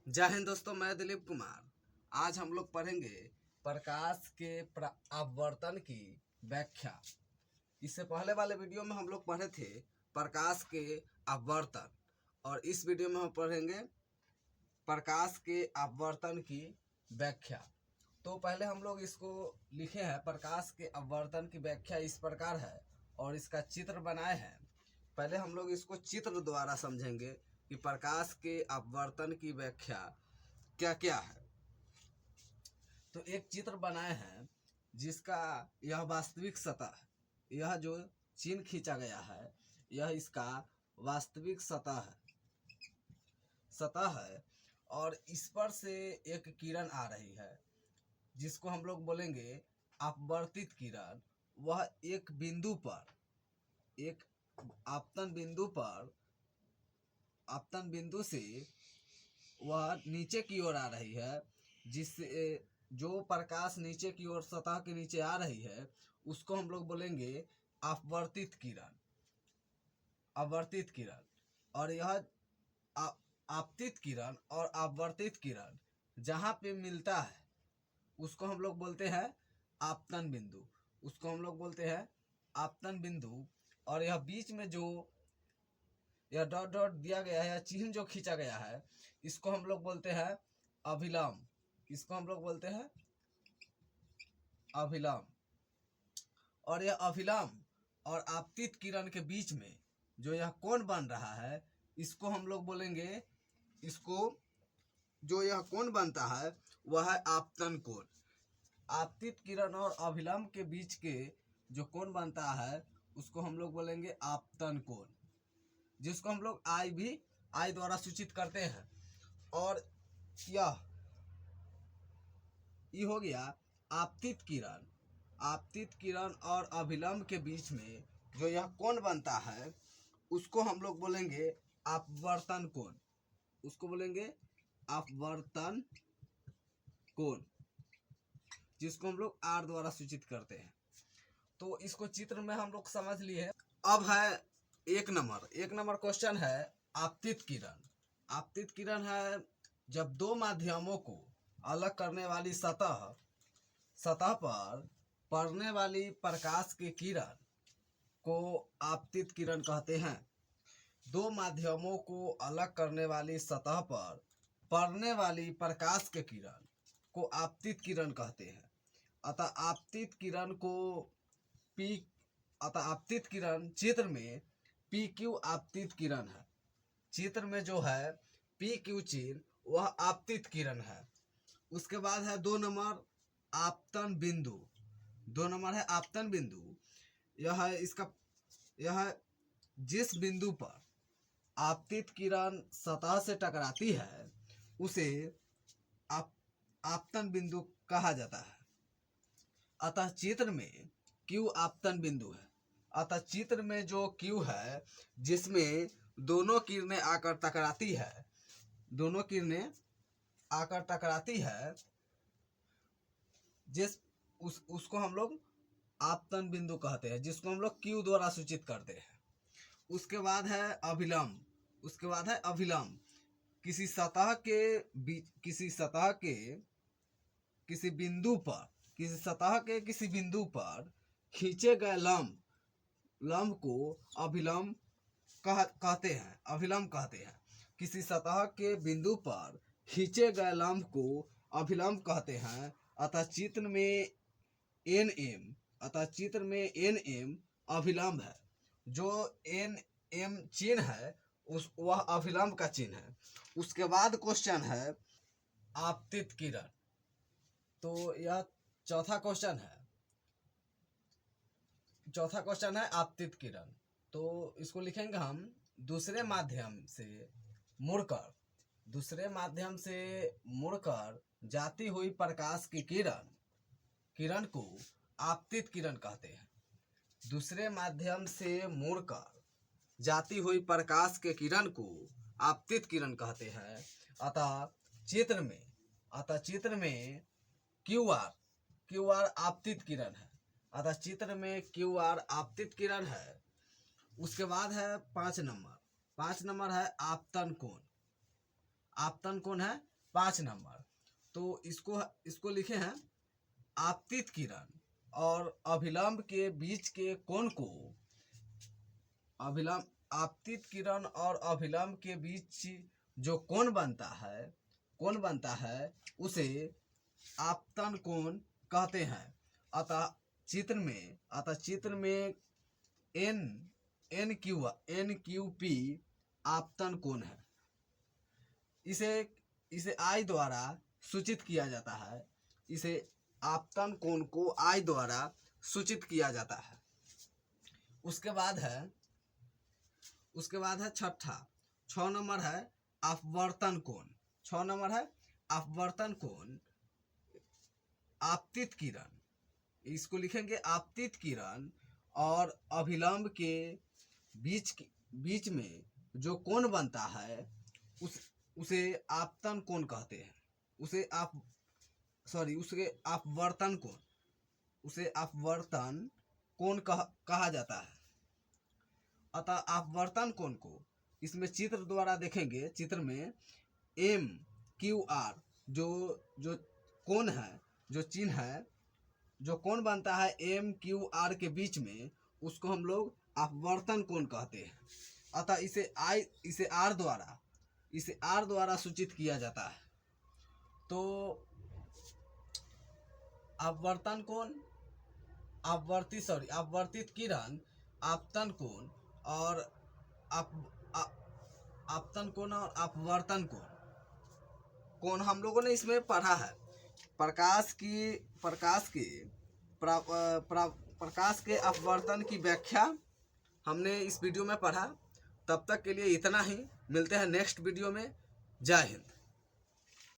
जय हिंद दोस्तों, मैं दिलीप कुमार। आज हम लोग पढ़ेंगे प्रकाश के अपवर्तन की व्याख्या। इससे पहले वाले वीडियो में हम लोग पढ़े थे प्रकाश के अपवर्तन, और इस वीडियो में हम पढ़ेंगे प्रकाश के अपवर्तन की व्याख्या। तो पहले हम लोग इसको लिखे हैं। प्रकाश के अपवर्तन की व्याख्या इस प्रकार है और इसका चित्र बनाए हैं। पहले हम लोग इसको चित्र द्वारा समझेंगे कि प्रकाश के अपवर्तन की व्याख्या क्या क्या है। तो एक चित्र बनाए हैं जिसका यह वास्तविक सतह है। यह जो चिन्ह खींचा गया है यह इसका वास्तविक सतह है और इस पर से एक किरण आ रही है जिसको हम लोग बोलेंगे अपवर्तित किरण। वह एक बिंदु पर, एक आपतन बिंदु से वह नीचे की ओर आ रही है, जिससे जो प्रकाश नीचे की ओर सतह के नीचे आ रही है उसको हम लोग बोलेंगे अपवर्तित किरण। और यह आपतित किरण और अपवर्तित किरण जहाँ पे मिलता है उसको हम लोग बोलते हैं आपतन बिंदु। और यह बीच में जो यह डॉट डॉट दिया गया है, चिन्ह जो खींचा गया है, इसको हम लोग बोलते हैं अभिलंब। और यह अभिलंब और आपतित किरण के बीच में जो यह कोण बन रहा है इसको हम लोग बोलेंगे, जो यह कोण बनता है वह है आपतन कोण। आपतित किरण और अभिलंब के बीच के जो कोण बनता है उसको हम लोग बोलेंगे आपतन कोण, जिसको हम लोग आई द्वारा सूचित करते हैं। और यह हो गया आपतित किरण और अभिलंब के बीच में जो यह कोण बनता है उसको हम लोग बोलेंगे अपवर्तन कोण, जिसको हम लोग आर द्वारा सूचित करते हैं। तो इसको चित्र में हम लोग समझ लिए। अब है एक नंबर क्वेश्चन है आपतित किरण है जब दो माध्यमों को अलग करने वाली सतह पर पड़ने वाली प्रकाश की किरण को आपतित किरण कहते हैं। दो माध्यमों को अलग करने वाली सतह पर पड़ने वाली प्रकाश के किरण को आपतित किरण कहते हैं। अतः आपतित किरण चित्र में पी क्यू आपतित किरण है। चित्र में जो है पी क्यू चिन्ह वह आपतित किरण है। उसके बाद है 2 नंबर आपतन बिंदु। यह है जिस बिंदु पर आपतित किरण सतह से टकराती है उसे आपतन बिंदु कहा जाता है। अतः चित्र में Q आपतन बिंदु है। अतः चित्र में जो Q है जिसमें दोनों किरणें आकर टकराती है उसको हम लोग आपतन बिंदु कहते हैं, जिसको हम लोग Q द्वारा सूचित करते हैं। उसके बाद है अभिलंब। किसी सतह के बिंदु पर खींचे गए लंब को अभिलंब कहते हैं। किसी सतह के बिंदु पर खींचे गए लंब को अभिलंब कहते हैं। अतः चित्र में NM अभिलंब है। जो NM चिन्ह है वह अभिलंब का चिन्ह है। उसके बाद क्वेश्चन है आपतित किरण। तो यह चौथा क्वेश्चन है आपतित किरण। तो इसको लिखेंगे हम दूसरे माध्यम से मुड़कर जाती हुई प्रकाश की किरण को आपतित किरण कहते हैं। दूसरे माध्यम से मुड़कर जाती हुई प्रकाश के किरण को आपतित किरण कहते हैं। अतः चित्र में क्यू आर आपतित किरण है। अतः चित्र में क्यू आर आपतित किरण है। उसके बाद है 5 नंबर है आपतन कोण है 5 नंबर। तो इसको लिखे हैं आपतित किरण और अभिलंब के बीच के कोण को, अभिलंब आपतित किरण और अभिलंब के बीच जो कोण बनता है उसे आपतन कोण कहते हैं। अतः चित्र में एन क्यू पी आपतन कोण है। इसे आई द्वारा सूचित किया जाता है। इसे आपतन कोण को आई द्वारा सूचित किया जाता है। उसके बाद है छठा, 6 नंबर है अपवर्तन कोण। 6 नंबर है अपवर्तन कोण। आपतित किरण, इसको लिखेंगे आपतित किरण और अभिलंब के बीच में जो कोण बनता है उसे आपतन कोण कहते हैं। उसे अपवर्तन कोण कहा जाता है। अतः अपवर्तन कोण को इसमें चित्र द्वारा देखेंगे। चित्र में एम क्यू आर जो कोण है, जो चिन्ह है, जो कोण बनता है एम क्यू आर के बीच में, उसको हम लोग अपवर्तन कोण कहते हैं। अतः इसे आर द्वारा सूचित किया जाता है। तो अपवर्तन कोण, अपवर्तित किरण, आपतन कोण और आपतन कोण और अपवर्तन कोण हम लोगों ने इसमें पढ़ा है। प्रकाश के अपवर्तन की व्याख्या हमने इस वीडियो में पढ़ा। तब तक के लिए इतना ही। मिलते हैं नेक्स्ट वीडियो में। जय हिंद।